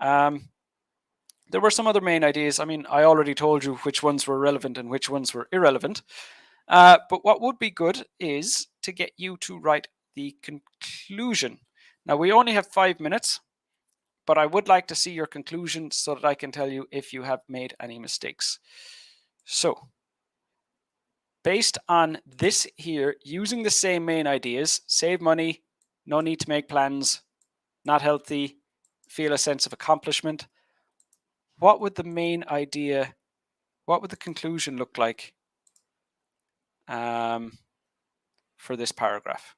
There were some other main ideas. I mean, I already told you which ones were relevant and which ones were irrelevant. But what would be good is to get you to write the conclusion. Now, we only have 5 minutes, but I would like to see your conclusion so that I can tell you if you have made any mistakes. So, based on this here, using the same main ideas, save money, no need to make plans, not healthy, feel a sense of accomplishment, what would the main idea, what would the conclusion look like for this paragraph?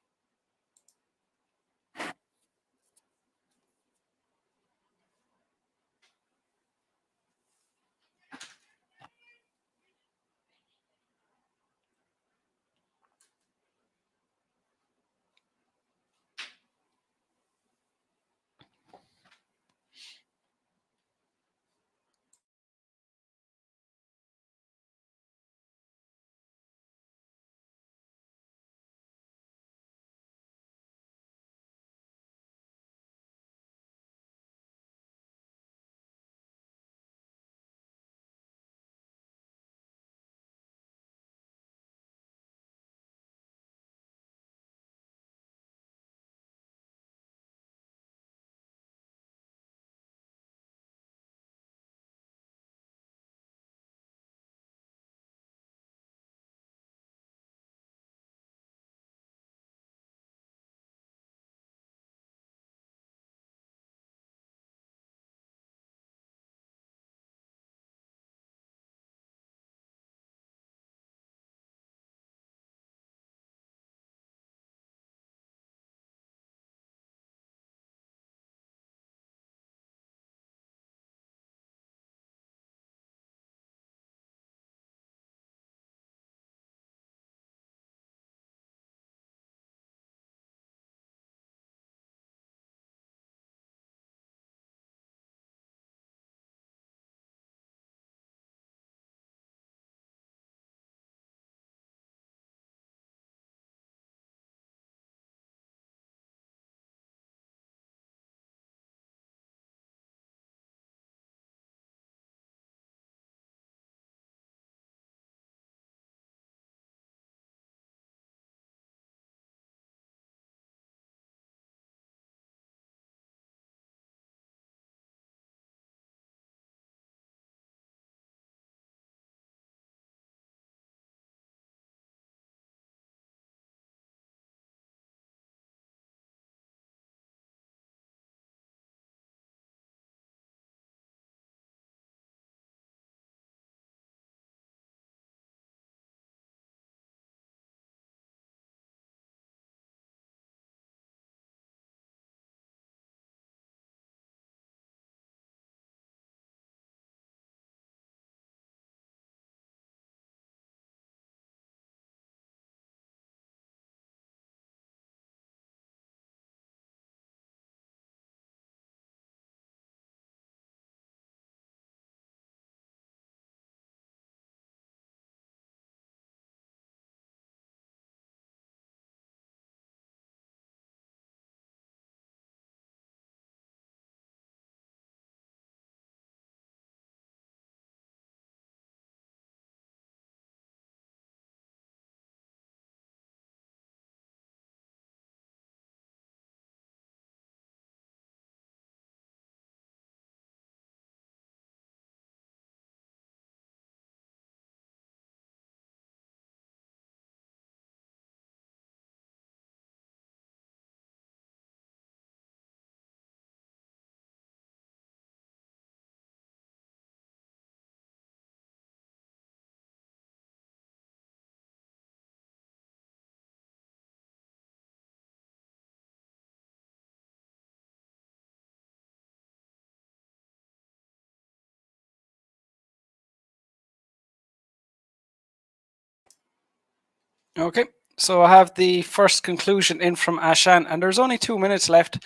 Okay, so I have the first conclusion in from Ashan, and there's only 2 minutes left.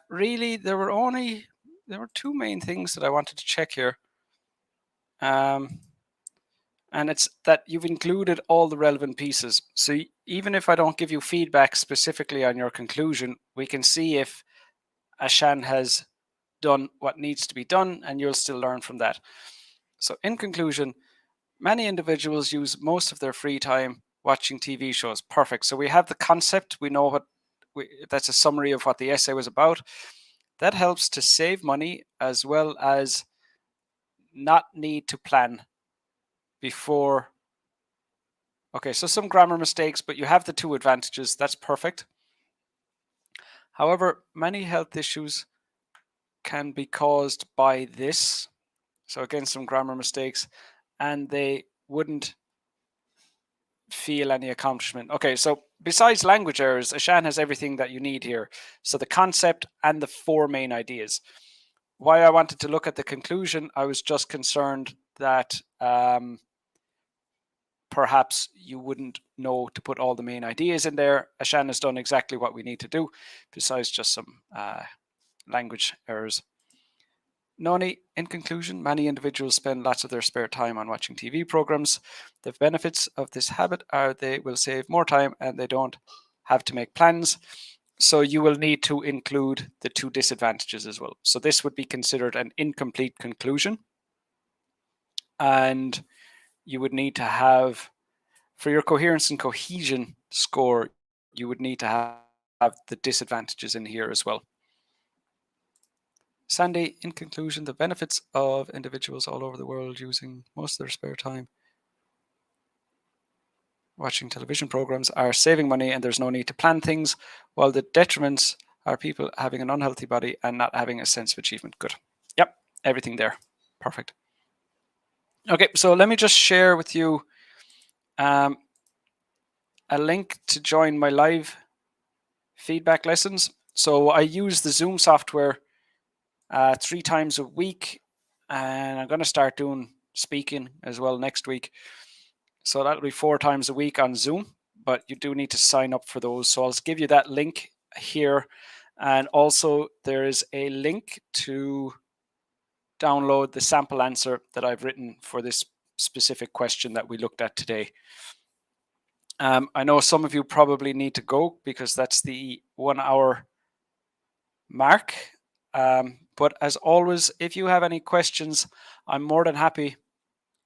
Really, there were two main things that I wanted to check here. And it's that you've included all the relevant pieces. So even if I don't give you feedback specifically on your conclusion, we can see if Ashan has done what needs to be done, and you'll still learn from that. So in conclusion, many individuals use most of their free time watching TV shows. Perfect. So we have the concept. We know that's a summary of what the essay was about. That helps to save money as well as not need to plan before. Okay, so some grammar mistakes, but you have the two advantages. That's perfect. However, many health issues can be caused by this. So again, some grammar mistakes, and they wouldn't feel any accomplishment. Okay, so besides language errors, Ashan has everything that you need here. So the concept and the four main ideas. Why I wanted to look at the conclusion, I was just concerned that perhaps you wouldn't know to put all the main ideas in there. Ashan has done exactly what we need to do, besides just some language errors. Noni, in conclusion, many individuals spend lots of their spare time on watching TV programs. The benefits of this habit are they will save more time and they don't have to make plans. So you will need to include the two disadvantages as well. So this would be considered an incomplete conclusion. And you would need to have, for your coherence and cohesion score, you would need to have the disadvantages in here as well. Sandy, in conclusion, the benefits of individuals all over the world using most of their spare time watching television programs are saving money and there's no need to plan things, while the detriments are people having an unhealthy body and not having a sense of achievement. Good. Yep, everything there. Perfect. Okay, so let me just share with you a link to join my live feedback lessons. So I use the Zoom software 3 times a week, and I'm going to start doing speaking as well next week. So that'll be 4 times a week on Zoom, but you do need to sign up for those. So I'll give you that link here. And also there is a link to download the sample answer that I've written for this specific question that we looked at today. I know some of you probably need to go because that's the 1 hour mark. But as always, if you have any questions, I'm more than happy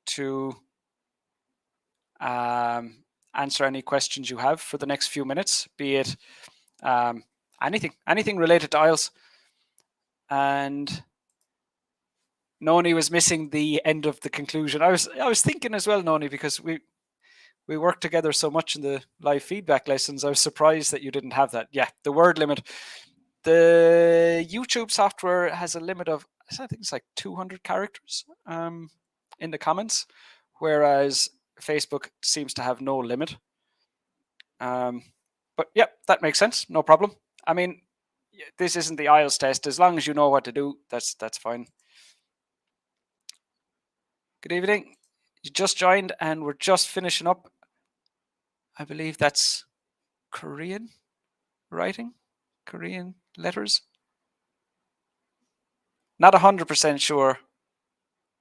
to answer any questions you have for the next few minutes, be it anything related to IELTS. And Noni was missing the end of the conclusion. I was thinking as well, Noni, because we worked together so much in the live feedback lessons. I was surprised that you didn't have that. Yeah, the word limit. The YouTube software has a limit of, I think it's like 200 characters in the comments, whereas Facebook seems to have no limit. But yeah, that makes sense. No problem. I mean, this isn't the IELTS test. As long as you know what to do, that's fine. Good evening. You just joined and we're just finishing up. I believe that's Korean writing, Korean letters. Not 100% sure.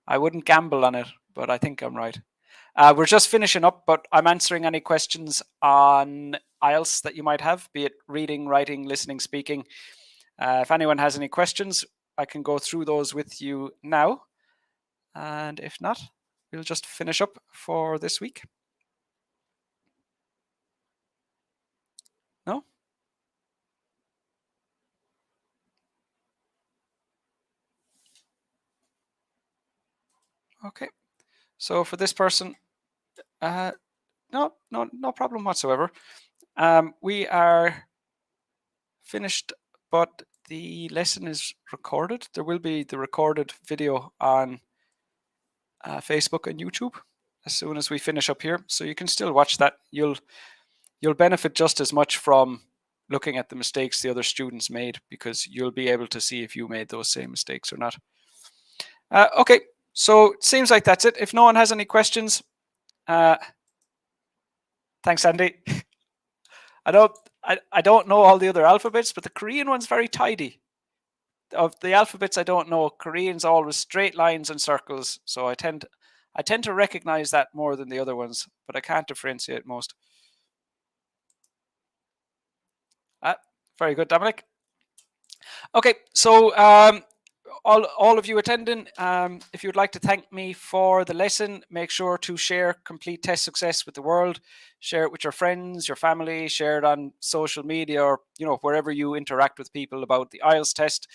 I wouldn't gamble on it, but I think I'm right. We're just finishing up, but I'm answering any questions on IELTS that you might have, be it reading, writing, listening, speaking. If anyone has any questions, I can go through those with you now. And if not, we'll just finish up for this week. No? Okay. So for this person, no problem whatsoever. We are finished, but the lesson is recorded. There will be the recorded video on Facebook and YouTube as soon as we finish up here, so you can still watch that. You'll benefit just as much from looking at the mistakes the other students made, because you'll be able to see if you made those same mistakes or not. Okay, so it seems like that's it. If no one has any questions, Thanks, Andy. I don't know all the other alphabets, but the Korean one's very tidy. Of the alphabets I don't know, Korean's always straight lines and circles, so I tend to recognize that more than the other ones, but I can't differentiate most. Very good, Dominic. Okay, so all of you attending, if you'd like to thank me for the lesson, make sure to share Complete Test Success with the world. Share it with your friends, your family, share it on social media, or wherever you interact with people about the IELTS test.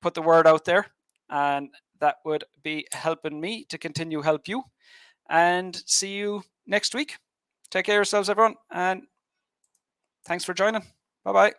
Put the word out there, and that would be helping me to continue help you. And see you next week. Take care of yourselves, everyone, and thanks for joining. Bye-bye.